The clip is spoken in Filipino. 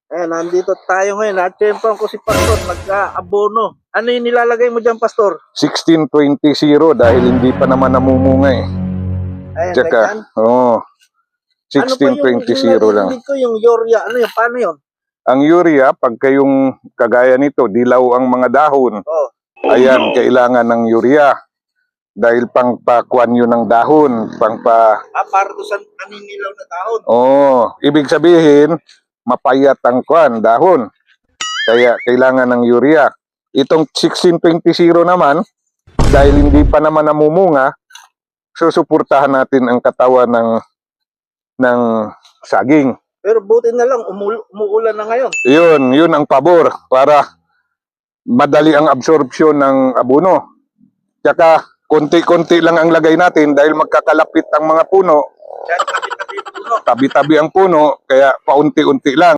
Eh, nandito tayo ngayon. Natsyempan ko si Pastor, nagka-abono. Ano yung nilalagay mo dyan, Pastor? 16-20-0 dahil hindi pa naman namumunga eh. Ayan, Tsaka, ganyan. oo. Ano pa yung 16-20-0 lang. dito, yung urea? Ano yun? Paano yun? Ang urea, pagka yung kagaya nito, dilaw ang mga dahon, Oh, ayan, kailangan ng urea. Dahil pangpakuan yun ng dahon, para doon sa naninilaw na dahon. ibig sabihin, mapayat ang kuan, dahon. Kaya kailangan ng urea. Itong 16-20-0 naman, dahil hindi pa naman namumunga, susuportahan natin ang katawan ng saging. Pero buti na lang, umuulan na ngayon. Yun ang pabor para madali ang absorption ng abono. Tsaka konti-konti lang ang lagay natin dahil magkakalapit ang mga puno. Kaya tabi-tabi yung puno. Tabi-tabi ang puno, kaya paunti-unti lang.